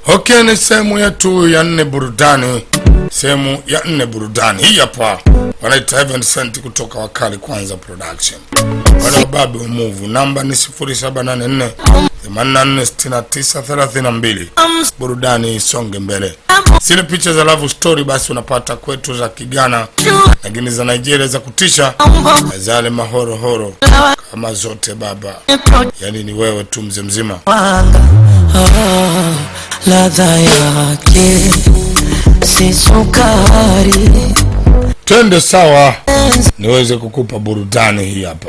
Okay, ni sehemu yetu ya 4 burudani. Sehemu ya 4 burudani. Hii hapa wanaita Heaven Sent kutoka Wakali Kwanza Production. Wale babu move namba ni 0784 846932. Burudani isonge mbele. Zile picha za love story basi unapata kwetu za Kigana, lakini za Nigeria za kutisha, zale mahoro horo kama zote baba. Yani ni wewe tu mzee mzima. Ladha yake si sukari. Twende sawa niweze kukupa burudani hii hapa.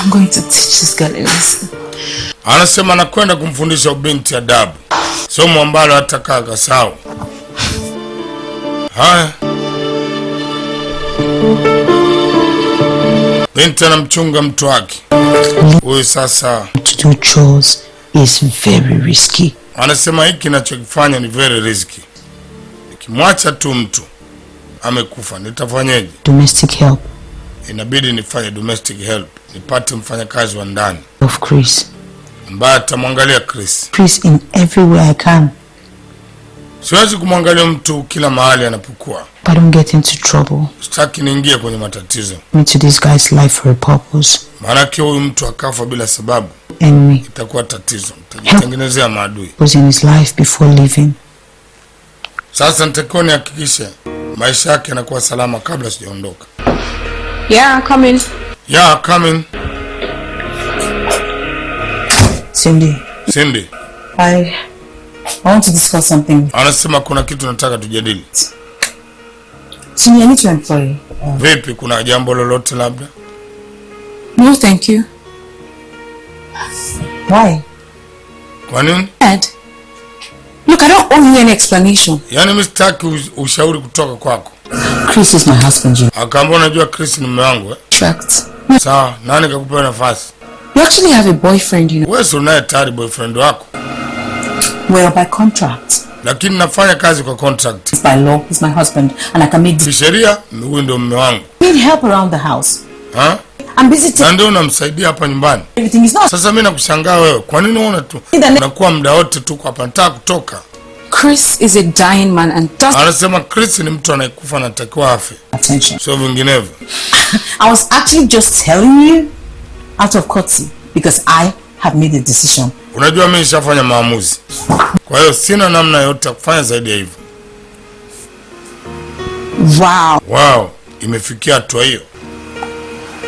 I'm going to teach this girl a lesson. Anasema anakwenda kumfundisha binti adabu, somo ambalo atakaa kasao. Haya, binti anamchunga mtu wake. Huyu sasa to do chores is very risky. Anasema hiki kinachokifanya ni very risky. Nikimwacha tu mtu amekufa nitafanyaje? Domestic help. Inabidi nifanye domestic help, nipate mfanyakazi wa ndani Of Chris. ambaye atamwangalia Chris. Chris in every way I can. Siwezi kumwangalia mtu kila mahali anapokuwa. But don't get into trouble. Sitaki niingie kwenye matatizo. Into this guy's life for a purpose. Maana huyu mtu akafa bila sababu, Enemy. itakuwa tatizo. Nitajitengenezea maadui. Was in his life before leaving. Sasa nitakuwa nihakikishe maisha yake yanakuwa salama kabla sijaondoka. Yeah, come in. Yeah, come in. Cindy. Cindy. I want to discuss something. Anasema kuna kitu nataka tujadili. Cindy, I need to employ. Vipi, kuna jambo lolote labda? No, thank you. Why? Kwa nini? Ed, look, I don't owe you any explanation. Yaani mimi sitaki ushauri kutoka kwako. Chris is my husband, you Akaambia unajua Chris ni mume wangu, Tract. Sawa, nani kakupa nafasi? You actually have a boyfriend, you know. Wewe unaye tayari boyfriend wako. Well, by contract. Lakini nafanya kazi kwa contract. By law, he's my husband and I can make Kisheria, huyu ndio mume wangu. need help around the house. Ha? I'm busy Na ndio unamsaidia hapa nyumbani. everything is not. Sasa mimi nakushangaa wewe. Kwa nini unaona tu? Unakuwa muda wote tu hapa nataka kutoka. Chris is a dying man and does. Anasema Chris ni mtu anayekufa anatakiwa afe. Attention. Sio vinginevyo. I was actually just telling you out of courtesy because I have made a decision. Unajua mimi nishafanya maamuzi. Kwa hiyo sina namna yote ya kufanya zaidi ya hivyo. Wow. Wow, imefikia hatua hiyo.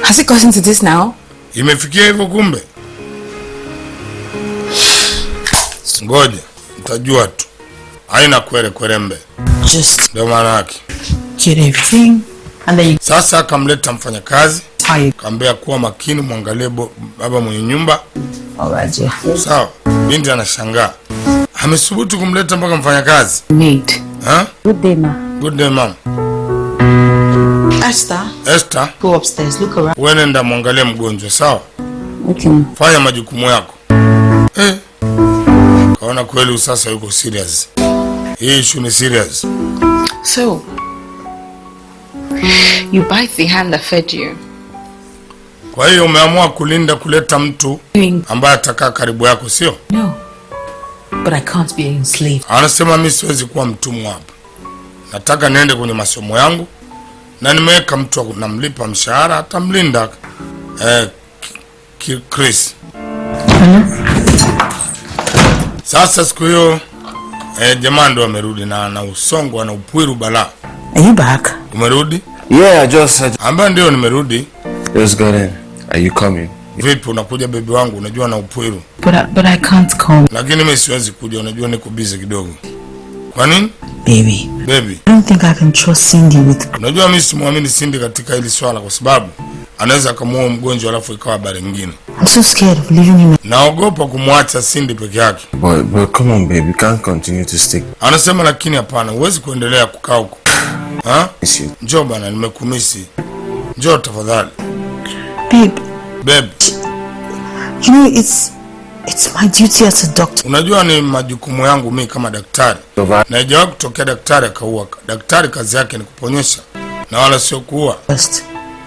Has it gotten to this now? Imefikia hivyo kumbe. Ngoja, nitajua tu. Haina kwerembe. Just Ndio maana yake. get everything and then you Sasa akamleta mfanyakazi, tie. kaambia kuwa makini muangalie baba mwenye nyumba. Alright, yeah. Sawa. Binti anashangaa. Amesubutu kumleta mpaka mfanyakazi. Maid. Ha? Good day, ma. Good day, mom. Esther, Esther, go upstairs, look around. wewe nenda muangalie mgonjwa, sawa? Okay. Fanya majukumu yako. Kaona kweli sasa yuko serious. Hii issue ni serious. So, you bite the hand that fed you. Kwa hiyo umeamua kulinda kuleta mtu ambaye atakaa karibu yako, sio? No. But I can't be a slave. Anasema mimi siwezi kuwa mtumwa hapa. Nataka niende kwenye masomo yangu na nimeweka mtu namlipa mshahara atamlinda Chris. Sasa siku hiyo jamaa ndo amerudi na usongo na upwiru bala. Are you back? Umerudi? Yeah, I just Ambaye ndio nimerudi. just got in. Are you coming? Vipi unakuja baby wangu, unajua na upwiru. But I can't come. Lakini mimi siwezi kuja, unajua niko busy kidogo. Kwa nini? Baby. Baby, I don't think I can trust Cindy with. unajua mimi simuamini Cindy katika hili swala kwa sababu anaweza kumuua mgonjwa alafu ikawa habari nyingine. I'm so scared of leaving him. Naogopa kumwacha Cindy peke yake. But come on, babe. We can't continue to stick. Anasema lakini hapana, huwezi kuendelea kukaa huko. Ha? Miss you. Njoo bana, nimekumisi. Njoo tafadhali. Babe, Babe, you know it's my duty as a doctor. unajua ni majukumu yangu mimi kama daktari. Na haijawahi kutokea daktari akaua. Daktari kazi yake ni kuponyesha na wala sio kuua. First,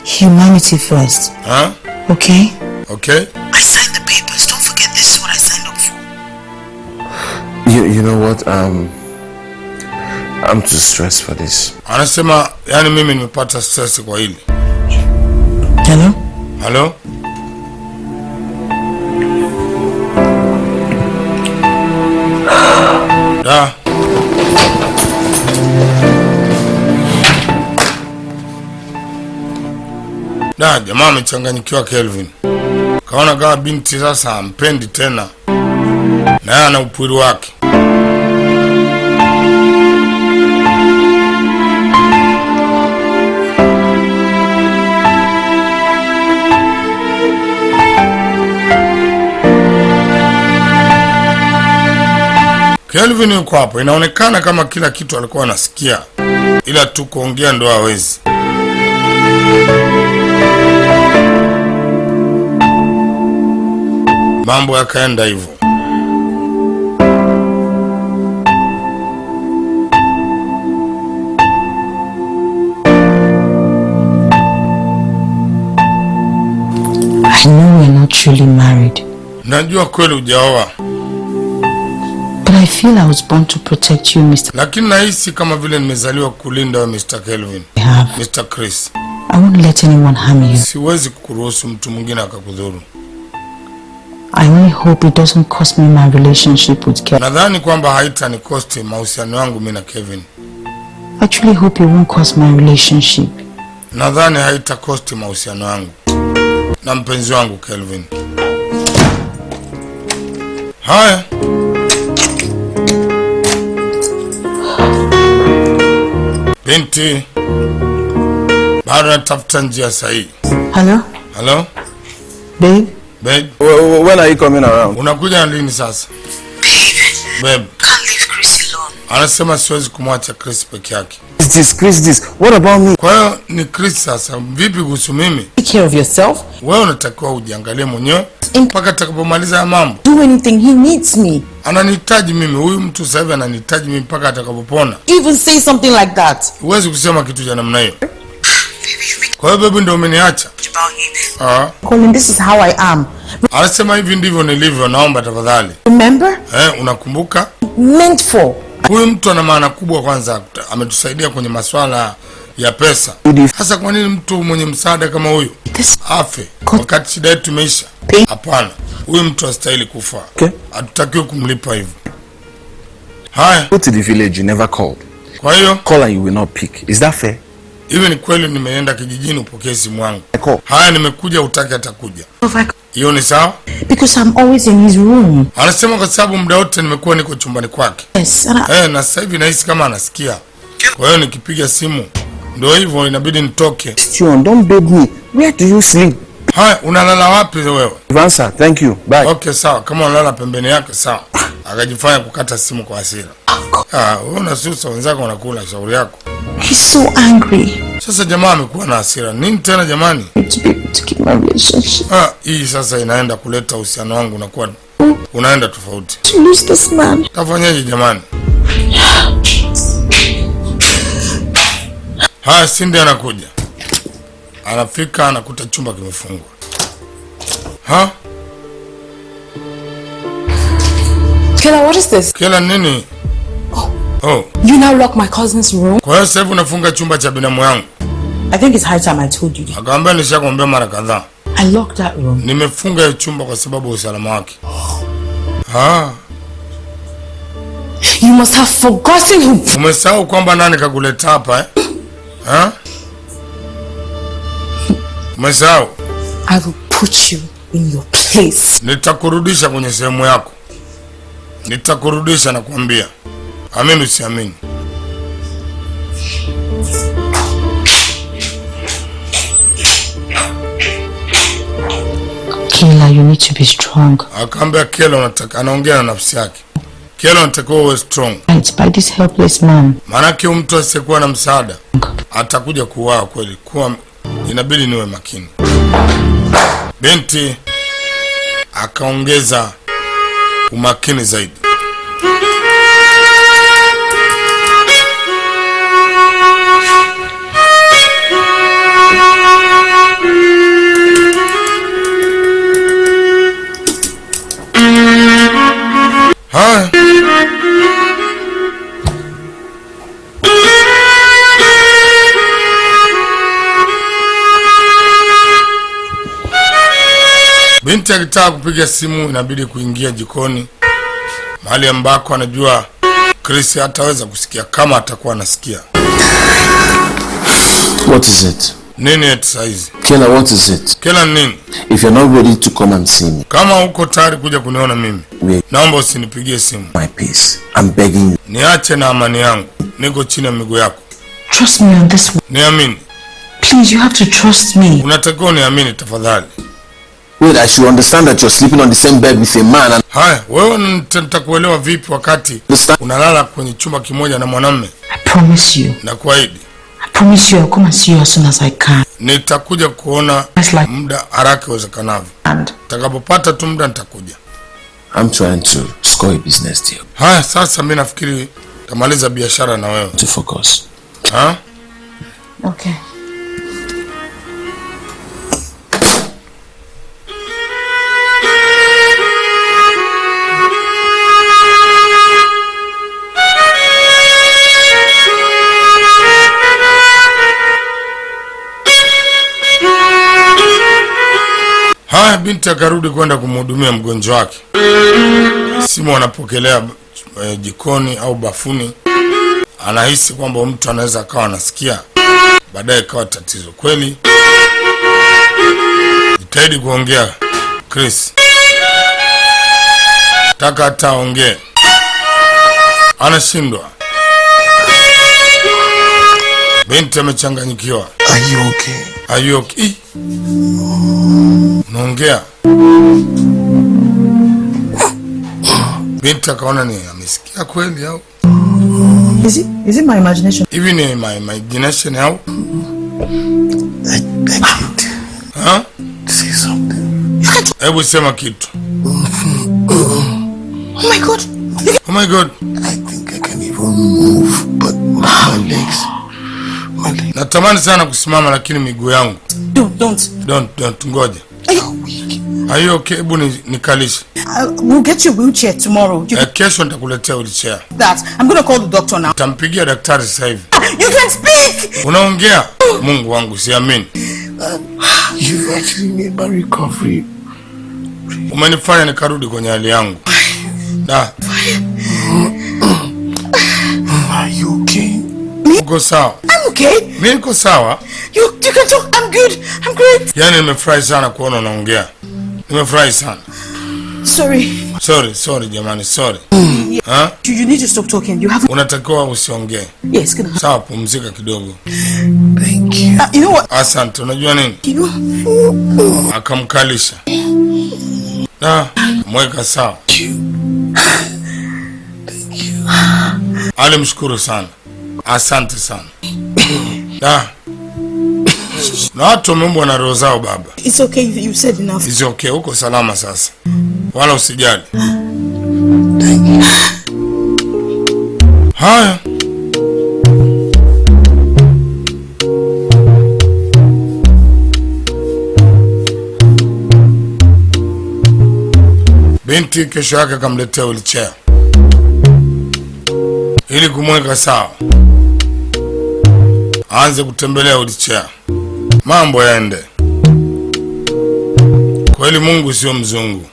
Humanity first. Huh? Okay? Okay? I signed the papers. Don't forget this is what I signed up for. You know what? I'm too stressed for this. Anasema yani mimi nimepata stress kwa hili. Hello? Hello? Da. Da, jamaa amechanganyikiwa Kelvin. Kaona kama binti sasa hampendi tena. Na yeye ana upwiri wake. Kelvin yuko hapo. Inaonekana kama kila kitu alikuwa anasikia, ila tu kuongea ndo hawezi. Mambo yakaenda hivyo. I know we're not truly married. Najua kweli hujaoa. But I feel I was born to protect you, Mr. Lakini nahisi kama vile nimezaliwa kulinda wewe Mr. Kelvin. I have. Mr. Chris. I won't let anyone harm you. Siwezi kukuruhusu mtu mwingine akakudhuru. I only hope it doesn't cost me my relationship with Kevin. Nadhani kwamba haitanicost mahusiano yangu mimi na Kevin. I truly hope it won't cost my relationship. Nadhani haitacost mahusiano yangu na mpenzi wangu Kelvin. Haya. Binti. Bado natafuta njia sahihi. Hello? Hello? Babe? Babe? When are you coming around? Unakuja lini sasa? Babe. Can't leave Chris alone. Anasema siwezi kumwacha Chris peke yake. Chris, what about me? Kwa hiyo ni Chris sasa. Vipi kuhusu mimi? Take care of yourself. Wewe unatakiwa ujiangalie mwenyewe mpaka atakapomaliza ya mambo. Do anything, he needs me. Ananihitaji mimi. Huyu mtu sasa hivi ananihitaji mimi mpaka atakapopona. Even say something like that. Huwezi kusema kitu cha namna hiyo. Kwa hiyo baby ndio umeniacha. Colin, this is how I am. Anasema hivi ndivyo nilivyo, naomba tafadhali. Remember? Unakumbuka? Meant for. Huyu mtu ana maana kubwa, kwanza ametusaidia kwenye masuala ya pesa. Sasa kwa nini mtu mwenye msaada kama huyu afe wakati shida yetu imeisha? Hapana. Huyu mtu hastahili kufa. Hatutakiwi kumlipa hivyo. Haya. Go to the village, you never called. Kwa hiyo Call and you will not pick. Is that fair? hivi ni kweli nimeenda kijijini upokee simu yangu? Haya, nimekuja utaki atakuja. Hiyo ni sawa? Because I'm always in his room. Anasema kwa sababu muda wote nimekuwa niko chumbani kwake. Yes. Na sasa hivi nahisi kama anasikia. Kwa hiyo nikipiga simu ndio hivyo inabidi nitoke. John, don't beg me. Where do you sleep? Haya, unalala wapi wewe? Answer. Thank you. Bye. Okay, sawa. Kama unalala pembeni yake sawa. Akajifanya kukata simu kwa hasira. Wewe unasusa wenzako wanakula shauri yako. He's so angry. Sasa jamaa amekuwa na hasira. Nini tena jamani? To be able to keep my relationship. Hii sasa inaenda kuleta uhusiano wangu unakuwa unaenda tofauti. To lose this man. Tafanyaje jamani? Haya, Cindy anakuja. Anafika anakuta chumba kimefungwa. Kela, what is this? Kela nini? Oh. You now lock my cousin's room? Kwa hiyo sasa hivi unafunga chumba cha binamu yangu? I think it's high time I told you. Akaambia nishakwambia mara kadhaa. I locked that room. Nimefunga hiyo chumba kwa sababu ya usalama wake. You must have forgotten who. Umesahau kwamba nani kakuleta hapa Umesahau? I will put you in your place. Nitakurudisha kwenye sehemu yako. Nitakurudisha na kuambia. Amini usiamini. Kela, you need to be strong. Akaambia Kela unataka, anaongea na nafsi yake. Kela unatakiwa uwe strong. Right, by this helpless man. Maanake mtu asiyekuwa na msaada atakuja kuuawa kweli. Inabidi niwe makini. Binti akaongeza umakini zaidi. Binti akitaka kupiga simu inabidi kuingia jikoni, mahali ambako anajua Chris hataweza kusikia kama atakuwa anasikia. What is it? Nini eti saizi? Kela, what is it? Kela nini? If you're not ready to come and see me, Kama uko tayari kuja kuniona mimi, naomba usinipigie simu. my peace. I'm begging you. Niache na amani yangu. Niko chini ya miguu yako. Trust me on this one. Niamini. Please, you have to trust me. Unatakiwa niamini tafadhali. Wait, I should understand that you're sleeping on the same bed with a man and Haya, wewe nitakuelewa vipi wakati unalala kwenye chumba kimoja na mwanamume? I promise you. Na kuahidi. I promise you I'll come and see you as soon as I can. Nitakuja kuona muda haraka iwezekanavyo. Nitakapopata tu muda nitakuja. I'm trying to score a business deal. Haya, sasa mimi nafikiri tamaliza biashara na wewe. To focus. Ha? Okay. Haya, binti akarudi kwenda kumhudumia mgonjwa wake. Simu anapokelea jikoni au bafuni. Anahisi kwamba mtu anaweza akawa anasikia. Baadaye ikawa tatizo. Kweli jitahidi kuongea Chris. Taka hata aongee. Anashindwa. Binti amechanganyikiwa. Are you okay? Are you okay? Naongea. Binti akaona ni amesikia kweli au? Is it my imagination? Hivi ni my imagination au? I can't. Huh? Say something. Hebu sema kitu. Oh my God. Oh my God. I think I can even move, but my legs. Natamani sana kusimama lakini miguu yangu. Don't. Ngoja. Are you okay? Hebu nikalishe. We'll get you a wheelchair tomorrow. Kesho nitakuletea wheelchair. I'm going to call the doctor now. Tampigia daktari sasa hivi. You can speak. Unaongea? Mungu wangu, siamini. You've actually made my recovery. Umenifanya nikarudi kwenye hali yangu. Da. Are you okay? Uko sawa? I'm okay. Mimi niko sawa. You can talk. I'm good. I'm great. Yaani nimefurahi sana kuona unaongea. Nimefurahi sana. Sorry jamani, sorry. Yeah. You need to stop talking. You have. Unatakiwa usiongee. Yes, gonna. Sawa, pumzika kidogo. Thank you. You know what? Asante, unajua nini? Akamkalisha. Mweka sawa. Alimshukuru sana. Asante sana. Na watu wameumbwa na roho zao baba. It's okay, you said enough. It's okay, uko salama sasa. Wala usijali. Haya. Binti kesho yake akamletea wheelchair ili kumweka sawa, aanze kutembelea wheelchair, mambo yaende. Kweli Mungu sio mzungu.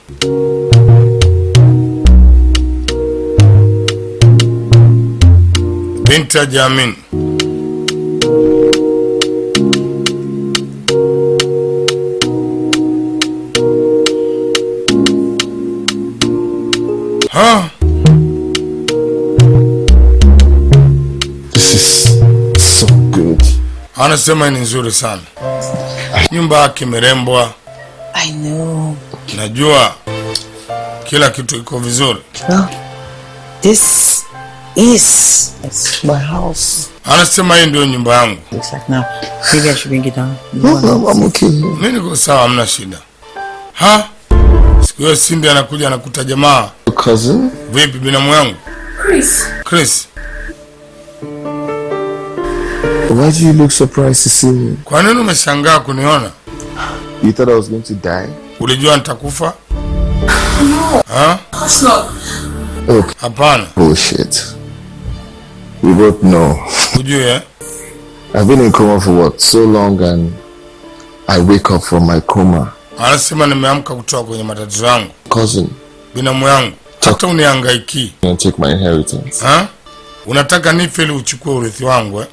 Binti hajaamini. This is so good. Anasema ni nzuri sana. Nyumba yake imerembwa. I know. Najua kila kitu iko vizuri. Well, this is my house. Anasema hii ndio nyumba yangu. Looks like now. Maybe I should bring it down. No, I'm okay. Mimi niko sawa, hamna shida. Siku hiyo Cindy anakuja anakuta jamaa. Cousin? Vipi binamu yangu? Chris. Why do you look surprised to see me? Kwa nini umeshangaa kuniona? You thought I was going to die? Ulijua nitakufa? No. That's not. Okay. Hapana. Bullshit. We both know. Ujue eh? I've been in coma for what? So long, and I wake up from my coma Anasema nimeamka kutoka kwenye matatizo yangu. Cousin, Binamu yangu, hata unihangaiki. and take my inheritance. Ha? Unataka nife ili uchukue urithi wangu, eh?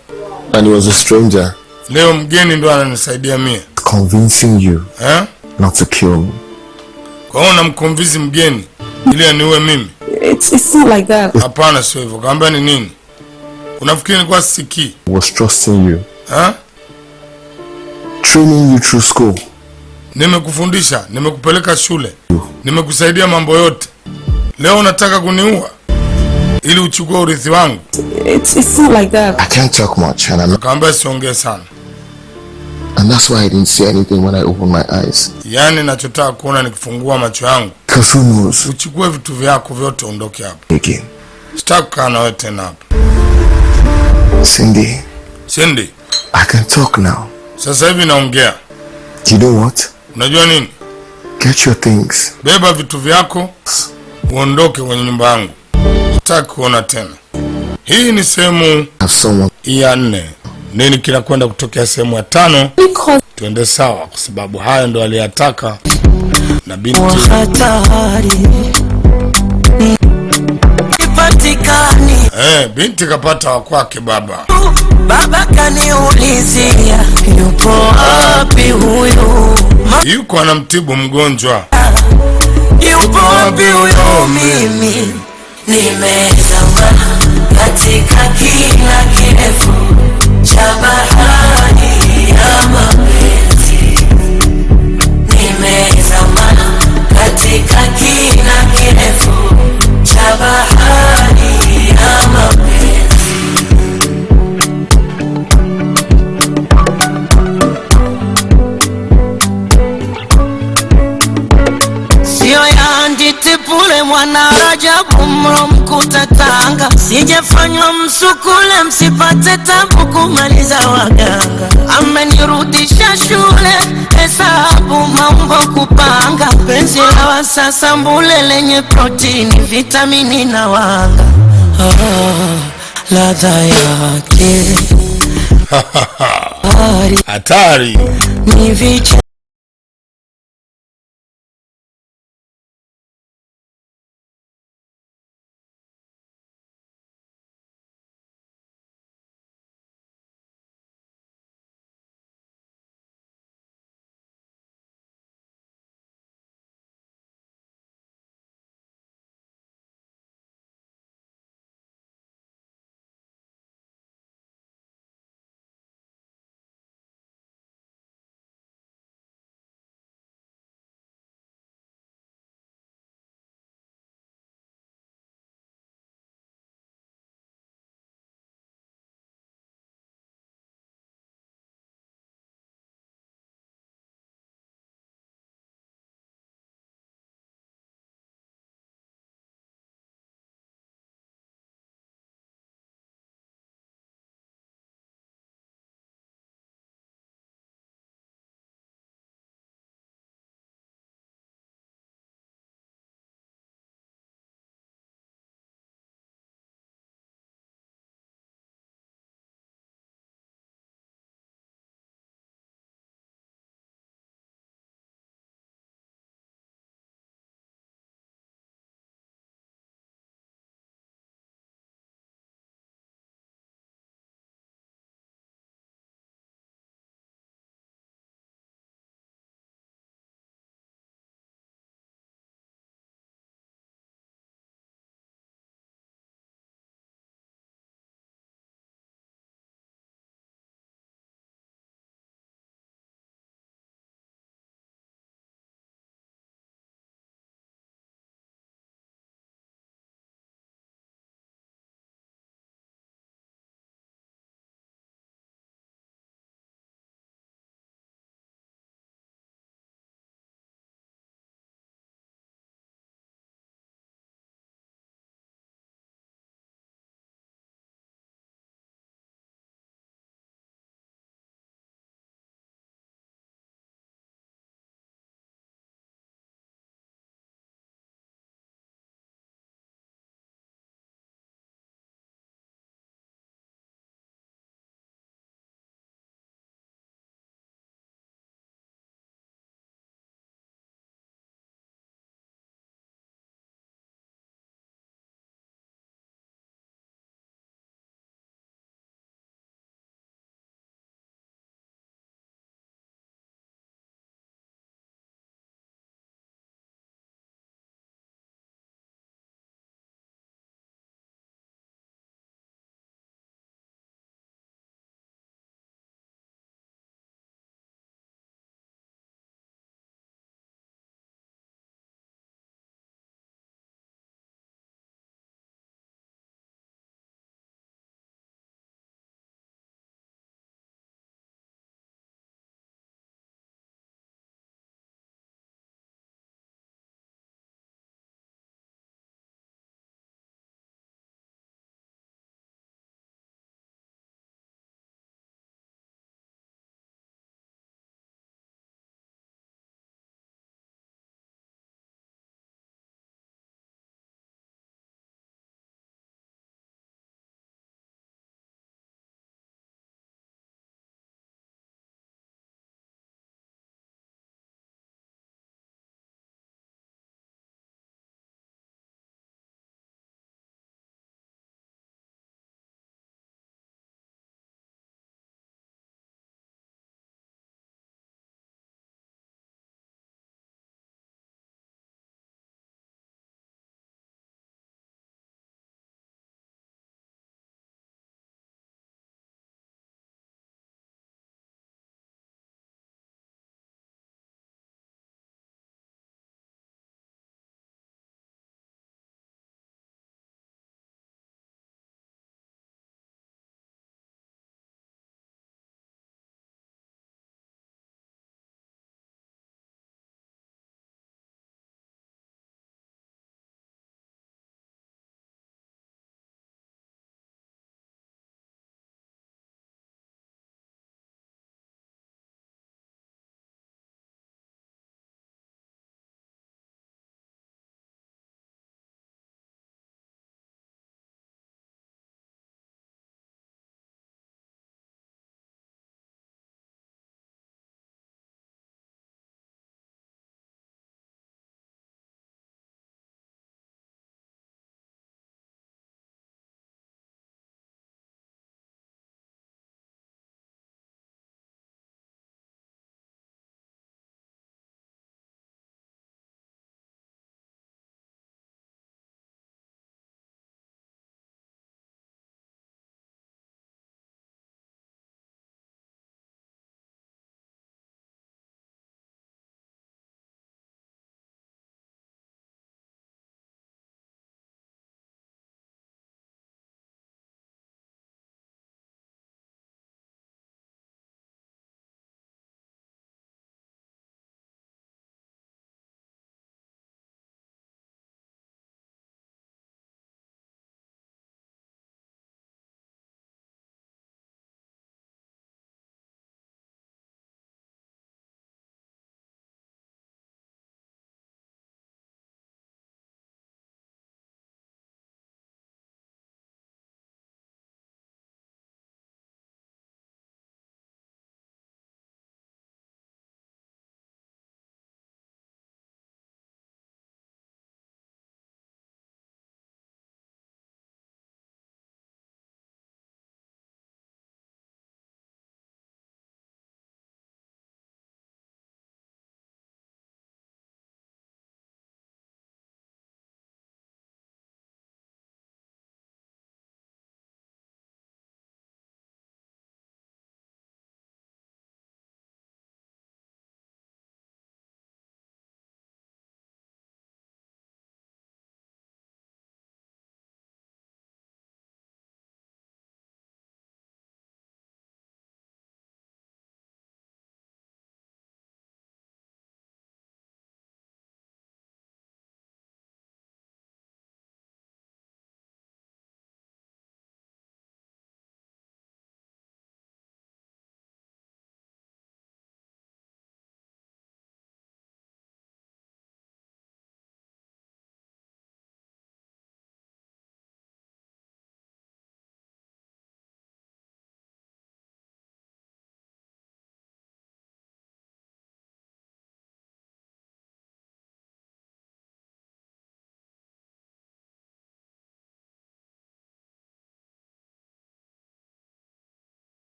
And he was a stranger. Leo mgeni ndo ananisaidia mie. Convincing you not to kill me. Kwa hiyo unamconvince mgeni ili aniue mimi? It's not like that. Hapana, sio hivyo. Kaambia ni nini? Unafikiri nilikuwa sikii? I was trusting you. Ha? Training you through school. Nimekufundisha, nimekupeleka shule, nimekusaidia mambo yote. Leo unataka kuniua ili uchukue urithi wangu? It's not like that. I can't talk much, and Kaambia siongee sana. and that's why I didn't see anything when I opened my eyes. Yaani nachotaka kuona ni kufungua macho yangu. Because who knows? Uchukue vitu vyako vyote ondoke hapa. Again. Sitaki kukaa na wewe tena hapa. Cindy, Cindy, I can talk now. sasa hivi naongea. You know what? Unajua nini? Get your things. Beba vitu vyako uondoke kwenye nyumba yangu. Sitaki kuona tena. Hii ni sehemu Have someone. ya 4. Nini kinakwenda kutokea sehemu ya 5? Because Tuende sawa, kwa sababu haya ndo aliyataka na binti. Binti kapata wa kwake baba. Baba kaniulizia yupo wapi huyo? Yuko anamtibu mgonjwa. Yupo wapi huyo? Mimi nimezama katika kina kirefu cha bahari ya mapenzi. Nimezama katika kina kirefu cha bahari ya mapenzi. Sio ya nditipule mwana Rajabu mro mkuta Tanga. Sijafanywa msukule msipate tabu kumaliza waganga. Amenirudisha shule hesabu mambo kupanga. Penzi la wasasa mbule lenye protini vitamini na wanga. Ladha yake Hatari. ni vicha